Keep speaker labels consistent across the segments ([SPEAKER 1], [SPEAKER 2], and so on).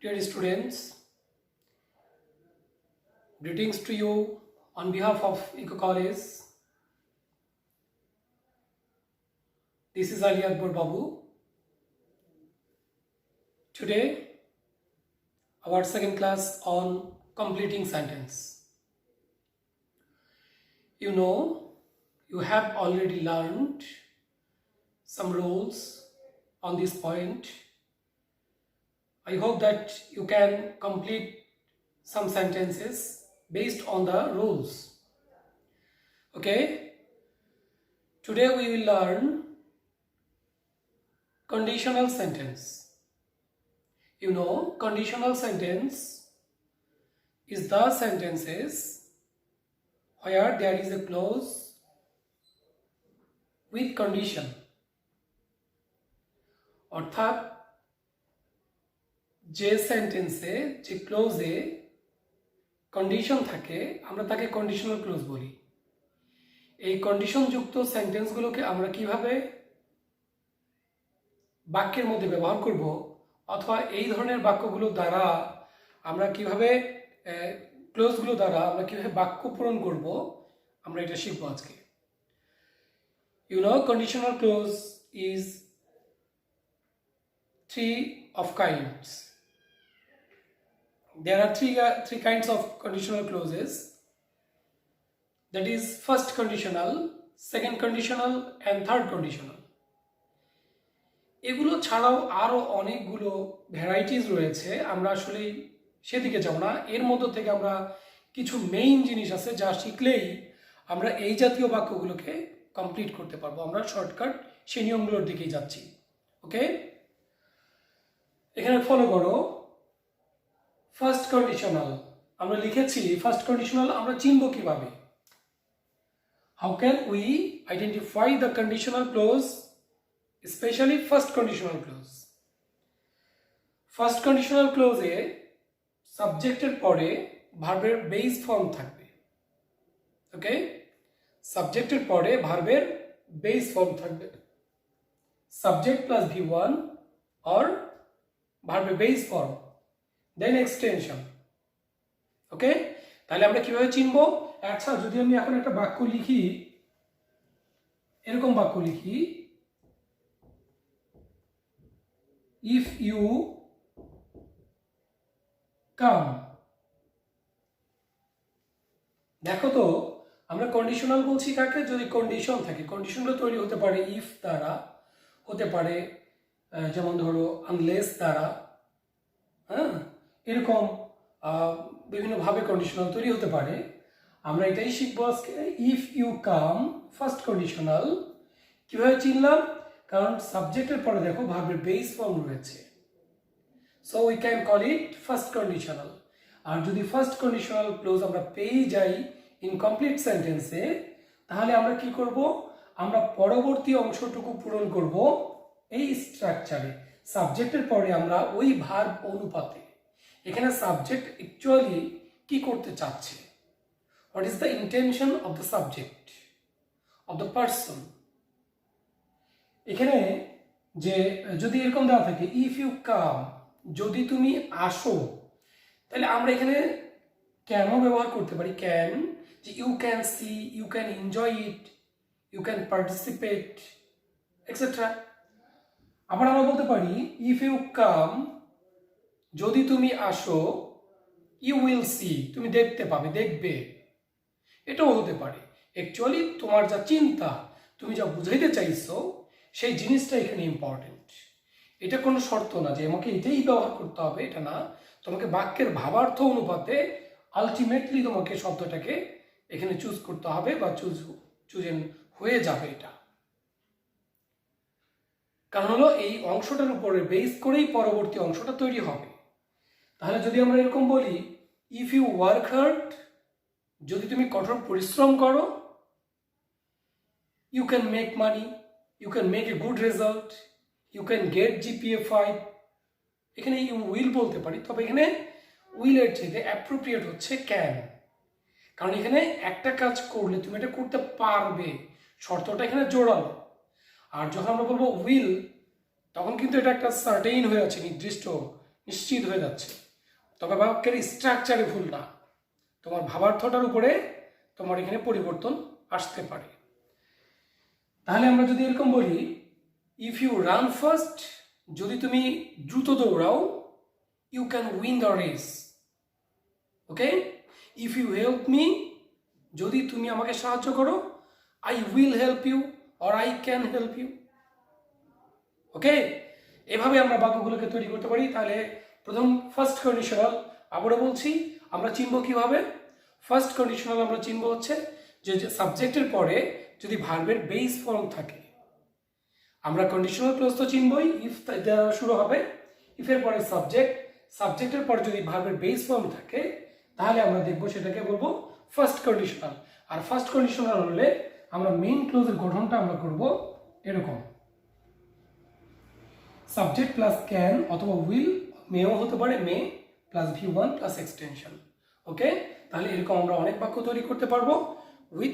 [SPEAKER 1] Dear students, greetings to you on behalf of Eco College. This is Ali Akbar Babu. Today, our second class on completing sentence. You know, you have already learned some rules on this point. I hope that you can complete some sentences based on the rules. Okay? Today we will learn conditional sentence. You know, conditional sentence is the sentences where there is a clause with condition. অর্থাৎ যে সেন্টেন্সে যে ক্লোজে condition থাকে আমরা তাকে conditional close বলি। এই condition যুক্ত সেন্টেন্সগুলোকে আমরা কিভাবে বাক্যের মধ্যে ব্যবহার করব অথবা এই ধরনের বাক্যগুলো দ্বারা আমরা কিভাবে ক্লোজগুলো দ্বারা আমরা কিভাবে বাক্য পূরণ করব আমরা এটা শিখব আজকে। You know, conditional clause is three of kinds. There are three kinds of conditional clauses. That is first conditional, second conditional and third conditional. এগুলো ছাড়াও আরো অনেকগুলো ভ্যারাইটিস রয়েছে, আমরা আসলে সেদিকে যাব না। এর মধ্য থেকে আমরা কিছু মেইন জিনিস আছে যা শিখলেই আমরা এই জাতীয় বাক্যগুলোকে কমপ্লিট করতে পারবো। আমরা শর্টকাট সেই নিয়মগুলোর দিকেই যাচ্ছি। ওকে, এখানে ফলো করো। ফার্স্ট কন্ডিশনাল আমরা লিখেছি। ফার্স্ট কন্ডিশনাল আমরা চিনব কিভাবে? How can we identify the conditional clause, specially first conditional clause? First conditional ক্লোজে সাবজেক্টের পরে ভার্বের বেস ফর্ম থাকবে। ওকে, সাবজেক্টের পরে ভার্বের বেস ফর্ম থাকবে। সাবজেক্ট প্লাস V1 or ভার্বের base form then extension. Okay, তাহলে আমরা কিভাবে চিনবো? আচ্ছা, যদি আমি এখন একটা বাক্য লিখি, এরকম বাক্য লিখি, ইফ ইউ কাম। দেখো তো, আমরা কন্ডিশনাল বলছি কাকে? যদি কন্ডিশন থাকে। কন্ডিশনগুলো তৈরি হতে পারে ইফ দ্বারা, হতে পারে যেমন ধরো আনলেস দ্বারা, হ্যাঁ, এরকম বিভিন্নভাবে কন্ডিশনাল তৈরি হতে পারে। আমরা এটাই শিখবো আজকে। If you come first conditional কিভাবে চিনলাম? কারণ সাবজেক্টের পরে দেখো ভার্বের বেস ফর্ম রয়েছে, so we can call it first conditional. আর যদি ফার্স্ট কন্ডিশনাল ক্লোজ আমরা পেয়ে যাই ইনকমপ্লিট সেন্টেন্সে, তাহলে আমরা কি করব? আমরা পরবর্তী অংশটুকু পূরণ করব এই স্ট্রাকচারে। সাবজেক্টের পরে আমরা ওই ভার্ব অনুপাতে। এখানে সাবজেক্ট অ্যাকচুয়ালি কি করতে চাচ্ছে? What is the intention of the subject of the person? এখানে যে যদি এরকম দেওয়া থাকে ইফ ইউ কাম, যদি তুমি আসো, তাহলে আমরা এখানে কেন ব্যবহার করতে পারি। ক্যান, যে you can see, you can enjoy it, you can participate etcetera. আবার আমরা বলতে পারি ইফ ইউ কাম, যদি তুমি আসো, ইউ উইল সি, তুমি দেখতে পাবে, দেখবে, এটাও হতে পারে। অ্যাকচুয়ালি তোমার যা চিন্তা, তুমি যা বুঝাইতে চাইছো, সেই জিনিসটা এখানে ইম্পর্টেন্ট। এটা কোনো শর্ত না যে আমাকে এটাই ব্যবহার করতে হবে, এটা না। তোমাকে বাক্যের ভাবার্থ অনুপাতে আলটিমেটলি তোমাকে শব্দটাকে এখানে চুজ করতে হবে বা চুজেন হয়ে যাবে এটা। কারণ হলো এই অংশটার উপরে বেস করেই পরবর্তী অংশটা তৈরি হবে। তাহলে যদি আমরা এরকম বলি ইফ ইউ ওয়ার্ক হার্ড, যদি তুমি কঠোর পরিশ্রম করো, you can make money, you can make a good result, you can get GPA 5। এখানে ইউ উইল বলতে পারি, তবে এখানে উইলের চেয়ে অ্যাপ্রোপ্রিয়েট হচ্ছে ক্যান। কারণ এখানে একটা কাজ করলে তুমি এটা করতে পারবে, শর্তটা এখানে জোড়ালো। আর যখন আমরা বলবো উইল, তখন কিন্তু এটা একটা সার্টেইন হয়ে আছে, নির্দিষ্ট নিশ্চিত হয়ে যাচ্ছে, তবে বাক্যের স্ট্রাকচারে ভুল না, তোমার ভাবার্থটার উপরে তোমার এখানে পরিবর্তন আসতে পারে। তাহলে আমরা যদি এরকম বলি, ইফ ইউ রান ফাস্ট, যদি তুমি দ্রুত দৌড়াও, you can win the race. Okay, if you help me, যদি তুমি আমাকে সাহায্য করো, I will help you or I can help you. Okay, এভাবে আমরা বাক্যগুলোকে তৈরি করতে পারি। তাহলে প্রথম ফার্স্ট কন্ডিশনাল আবারও বলছি, আমরা চিনব কিভাবে? ফার্স্ট কন্ডিশনাল আমরা চিনব হচ্ছে যে সাবজেক্টের পরে যদি ভার্বের বেস ফর্ম থাকে, আমরা কন্ডিশনাল ক্লোজ তো চিনবই, ইফ দ্বারা শুরু হবে, ইফের পরে সাবজেক্ট, সাবজেক্টের পরে যদি ভার্বের বেস ফর্ম থাকে, তাহলে আমরা দেখবো সেটাকে বলবো ফার্স্ট কন্ডিশনাল। আর ফার্স্ট কন্ডিশনাল হলে আমরা মেইন ক্লোজের গঠনটা আমরা করব এরকম, সাবজেক্ট প্লাস ক্যান অথবা উইল, মেও হতে পারে, may plus V1 plus extension. Okay, তাহলে এরকম আমরা অনেক বাক্য তৈরি করতে পারবো উইথ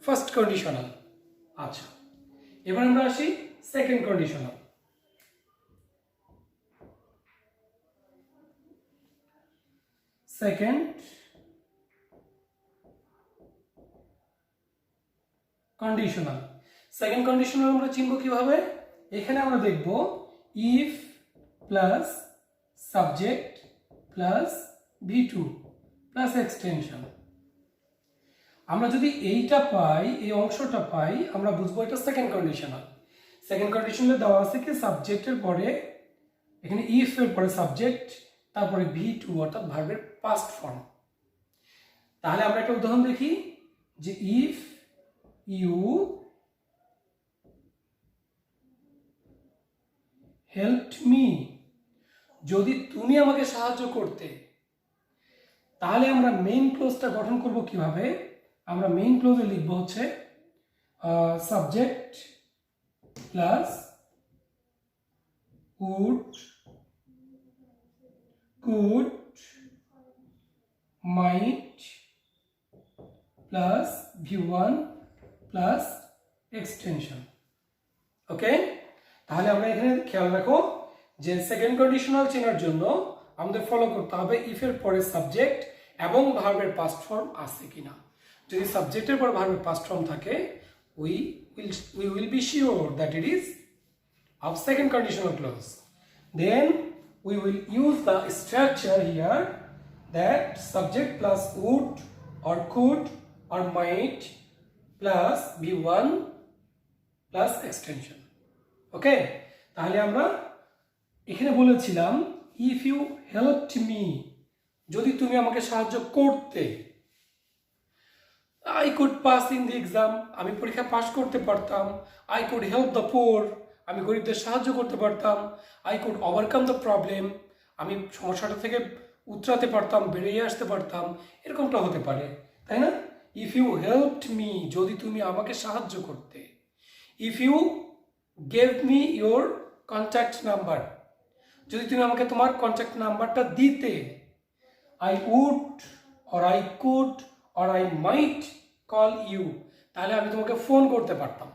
[SPEAKER 1] ফার্স্ট কন্ডিশনাল। আচ্ছা, এবার আমরা আসি second conditional. Second conditional, second conditional আমরা চিনব কিভাবে? এখানে আমরা দেখব if plus subject plus V2 plus extension. আমরা যদি এইটা পাই, এই অংশটা পাই, আমরা বুঝবো এটা সেকেন্ড কন্ডিশনাল। সেকেন্ড কন্ডিশনালে দেওয়া আছে কি সাবজেক্টের পরে, এখানে ইফ এর পরে সাবজেক্ট, তারপরে V2 অর্থাৎ ভার্বের পাস্ট ফর্ম। তাহলে আমরা একটা উদাহরণ দেখি যে ইফ ইউ হেল্পড মি, যদি তুমি আমাকে সাহায্য করতে, তাহলে আমরা মেইন ক্লোজটা গঠন করব কিভাবে? আমরা মেইন ক্লোজে লিখব হচ্ছে subject plus would, could, might plus V1 plus extension. Okay, তাহলে আমরা এখানে খেয়াল রাখো যে সেকেন্ড কন্ডিশনাল চেনার জন্য আমাদের ফলো করতে হবে ইফের পরে সাবজেক্ট এবং ভার্বের পাস্ট ফর্ম আছে কিনা। যদি সাবজেক্টের পর ভার্বের পাস্ট ফর্ম থাকে, we will be sure that it is of second conditional clause. Then we will use the structure here, that subject plus would or could or might plus V1 plus extension. ওকে, তাহলে আমরা এখানে বলেছিলাম if you helped me, যদি তুমি আমাকে সাহায্য করতে, I could pass in the exam, আমি পরীক্ষা পাস করতে পারতাম, I could help the poor, আমি গরিবদের সাহায্য করতে পারতাম, I could overcome the problem, আমি সমস্যাটা থেকে উতরাতে পারতাম, বেরিয়ে আসতে পারতাম, এরকমটা হতে পারে, তাই না? ইফ ইউ হেল্পড মি, যদি তুমি আমাকে সাহায্য করতে। If you gave me your contact number, যদি তুমি আমাকে তোমার কন্ট্যাক্ট নাম্বারটা দিতে। I would or I could or I might call you, তাহলে আমি তোমাকে ফোন করতে পারতাম।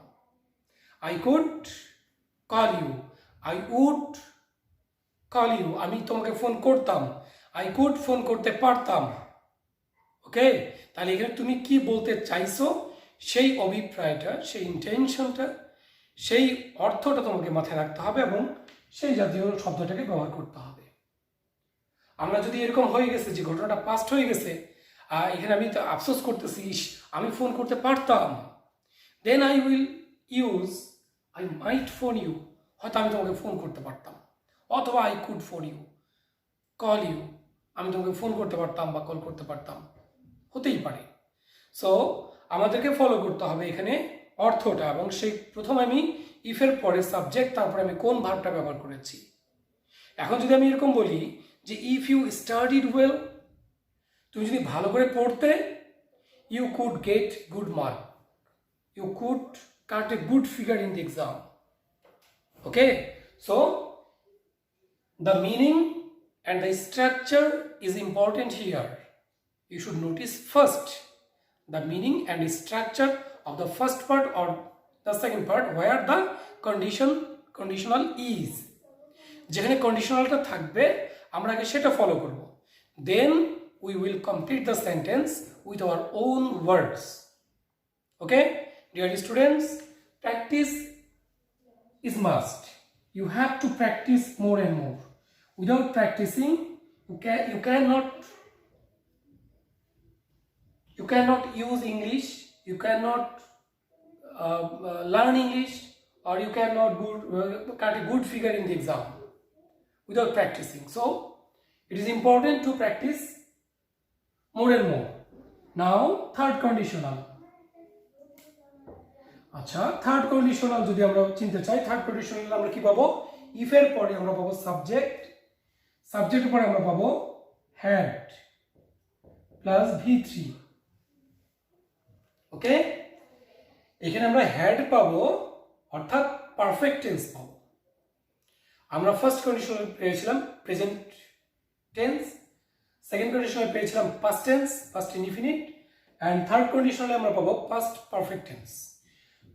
[SPEAKER 1] I could call you, I would call you, আমি তোমাকে ফোন করতাম, আই কুড ফোন করতে পারতাম। ওকে, তাহলে এখানে তুমি কি বলতে চাইছো সেই অভিপ্রায়টা, সেই ইন্টেনশনটা, সেই অর্থটা তোমাকে মাথায় রাখতে হবে এবং সেই জাতীয় শব্দটাকে ব্যবহার করতে হবে। আমরা যদি এরকম হয়ে গেছে যে ঘটনাটা পাস্ট হয়ে গেছে, এখানে আমি তো আফসোস করতেছি, আমি ফোন করতে পারতাম, then I will use I might phone you, হয়তো আমি তোমাকে ফোন করতে পারতাম, অথবা I could phone you, call you, আমি তোমাকে ফোন করতে পারতাম বা কল করতে পারতাম, হতেই পারে। সো আমাদেরকে ফলো করতে হবে এখানে অর্থটা, এবং সেই প্রথম আমি ইফের পরে সাবজেক্ট, তারপরে আমি কোন ভার্বটা ব্যবহার করেছি। এখন যদি আমি এরকম বলি যে ইফ ইউ স্টাডিড ওয়েল, তুমি যদি ভালো করে পড়তে, you could get good mark, you could cut a good figure in the exam. Okay, so the meaning and the structure is important here. You should notice first the meaning and structure of the first part or the second part where the conditional is. যেখানে কন্ডিশনালটা থাকবে আমরা আগে সেটা follow করব, then we will complete the sentence with our own words. Okay dear students, practice is must. You have to practice more and more. Without practicing you cannot use English, you cannot learn English, or you cannot get a good figure in the exam without practicing. So it is important to practice more and more. Now third conditional. আচ্ছা, third conditional যদি আমরা চিনতে চাই, third conditional আমরা কি পাবো? If এর পরে আমরা পাবো সাবজেক্ট, সাবজেক্টের পরে আমরা পাবো হ্যাড প্লাস V3। ওকে, এখানে আমরা হ্যাড পাবো অর্থাৎ পারফেক্ট টেন্স পাবো। আমরা ফার্স্ট কন্ডিশনাল পেয়েছিলাম প্রেজেন্ট টেন্স, সেকেন্ড কন্ডিশনাল পেয়েছিলাম past tense, past indefinite, and third কন্ডিশনালে আমরা পাবো পাস্ট পারফেক্ট টেন্স।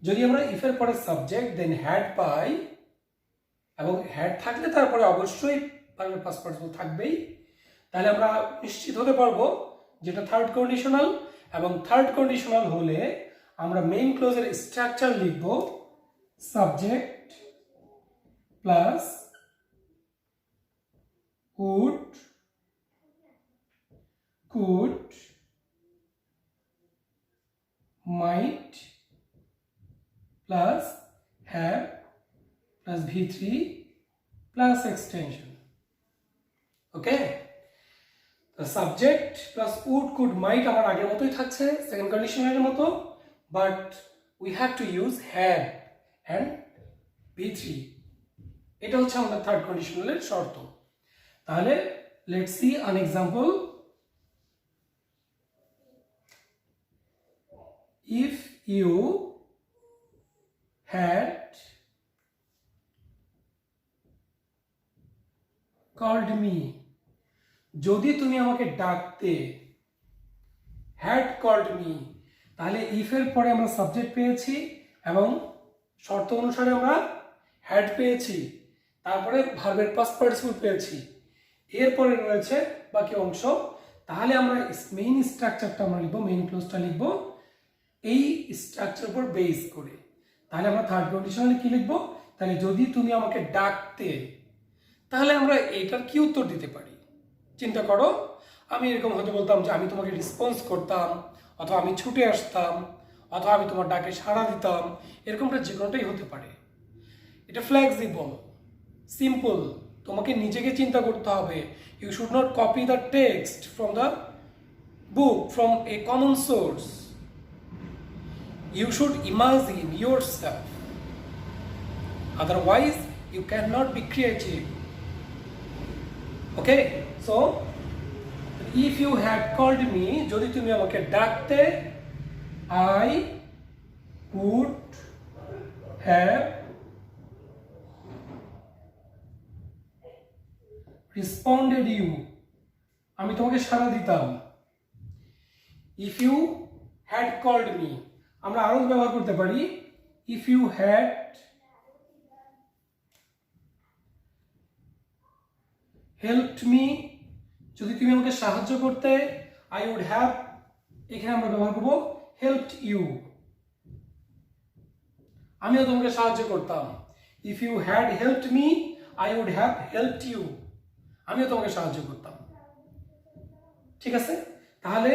[SPEAKER 1] যদি আমরা ইফ এর পরে সাবজেক্ট দেন হ্যাড পাই, এবং হ্যাড থাকলে তারপরে অবশ্যই পাস্ট পার্টিসিপল থাকবেই, তাহলে আমরা নিশ্চিত হতে পারবো যেটা থার্ড কন্ডিশনাল। এবং থার্ড কন্ডিশনাল হলে আমরা মেইন ক্লোজের স্ট্রাকচার লিখব subject plus would, could, might plus have plus V3 plus extension. Okay, the subject plus would, could, might আমার আগের মতোই থাকছে সেকেন্ড কন্ডিশনের মতো, but we have to use have and V3। এটা হচ্ছে আমাদের থার্ড কন্ডিশনালের শর্ত। তাহলে let's see an example. If you had called me, যদি তুমি আমাকে ডাকতে, had called me, তাহলে if এর পরে আমরা সাবজেক্ট পেয়েছি এবং শর্ত অনুসারে আমরা had পেয়েছি, তারপরে ভার্বের পাস্ট পার্টিসিপল পেয়েছি, এরপরে রয়েছে বাকি অংশ। তাহলে আমরা মেইন স্ট্রাকচারটা আমরা লিখবো, মেইন ক্লোজটা লিখবো এই স্ট্রাকচার উপর বেস করে। তাহলে আমরা থার্ড কন্ডিশনালে কি লিখবো? তাহলে যদি তুমি আমাকে ডাকতে, তাহলে আমরা এইটার কি উত্তর দিতে পারি? চিন্তা করো, আমি এরকম হয়তো বলতাম যে আমি তোমাকে রেসপন্স করতাম, অথবা আমি ছুটে আসতাম, অথবা আমি তোমার ডাকে সাড়া দিতাম, এরকমটা যে কোনোটাই হতে পারে। এটা ফ্লেক্সিবল, সিম্পল, তোমাকে নিজেকে চিন্তা করতে হবে। You should not copy the text from the book, from a common source. You should imagine yourself, otherwise you cannot be creative. Okay, so if you had called me, যদি তুমি আমাকে ডাকতে, I would have responded you, আমি তোমাকে সাড়া দিতাম। If you had called me, আমরা আরো ব্যবহার করতে পারি, if you had helped me, যদি তুমি আমাকে সাহায্য করতে, I would have, এখানে আমরা ব্যবহার করব helped you, আমিও তোমাকে সাহায্য করতাম। if you had helped me, I would have helped you, আমিও তোমাকে সাহায্য করতাম। ঠিক আছে, তাহলে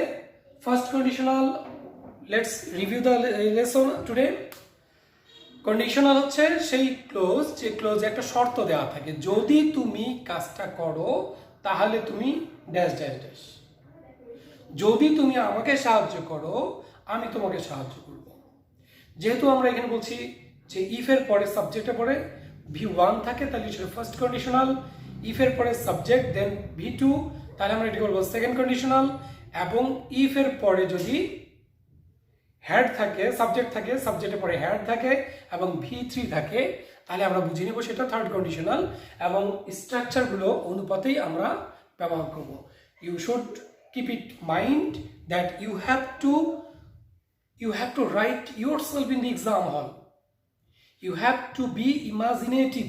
[SPEAKER 1] first conditional, let's review the lesson today. Conditional হচ্ছে সেই ক্লোজ, যে ক্লোজে একটা শর্ত দেওয়া থাকে, যদি তুমি কাজটা করো তাহলে তুমি ড্যাশ ড্যাশ ড্যাশ, যদি তুমি আমাকে সাহায্য করো আমি তোমাকে সাহায্য করব। যেহেতু আমরা এখানে বলছি যে ইফ এর পরে সাবজেক্টের পরে V1 থাকে, তাহলে সেটা ফার্স্ট কন্ডিশনাল। ইফ এর পরে সাবজেক্ট দেন V2, তাহলে আমরা এটি বলবো সেকেন্ড কন্ডিশনাল। এবং ইফ এর পরে যদি হ্যাড থাকে, সাবজেক্ট থাকে, সাবজেক্টের পরে হ্যাড থাকে এবং V3 থাকে, তাহলে আমরা বুঝে নিব সেটা থার্ড কন্ডিশনাল। এবং স্ট্রাকচারগুলো অনুপাতেই আমরা ব্যবহার করব। You should keep it mind that you have to write yourself in the exam hall, you have to be imaginative.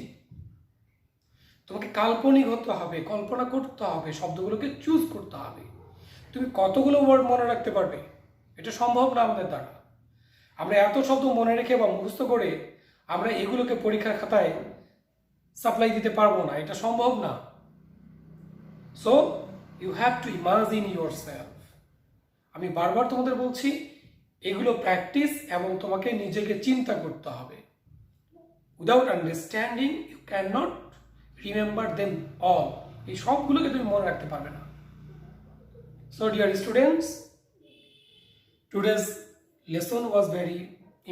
[SPEAKER 1] তোমাকে কাল্পনিক হতে হবে, কল্পনা করতে হবে, শব্দগুলোকে চুজ করতে হবে। তুমি কতগুলো ওয়ার্ড মনে রাখতে পারবে? এটা সম্ভব না আমাদের দ্বারা। আমরা এত শব্দ মনে রেখে বা মুখস্থ করে আমরা এগুলোকে পরীক্ষার খাতায় সাপ্লাই দিতে পারবো না, এটা সম্ভব না। So you have to imagine yourself. আমি বারবার তোমাদের বলছি, এগুলো প্র্যাকটিস এবং তোমাকে নিজেকে চিন্তা করতে হবে। Without understanding you can not remember them all. এই সবগুলোকে তুমি মনে রাখতে পারবে না। So dear students, today's lesson was very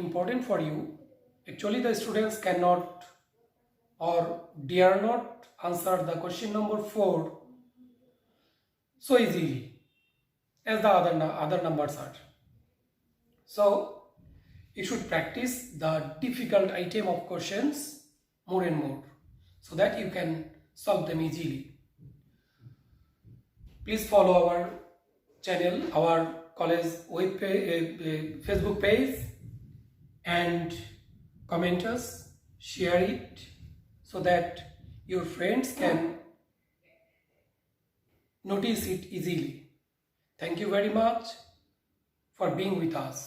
[SPEAKER 1] important for you. Actually, the students cannot or dare not answer the question number 4 so easily as the other numbers are. So you should practice the difficult item of questions more and more so that you can solve them easily. Please follow our channel, our college web Facebook page, and comment us, share it so that your friends can notice it easily. Thank you very much for being with us.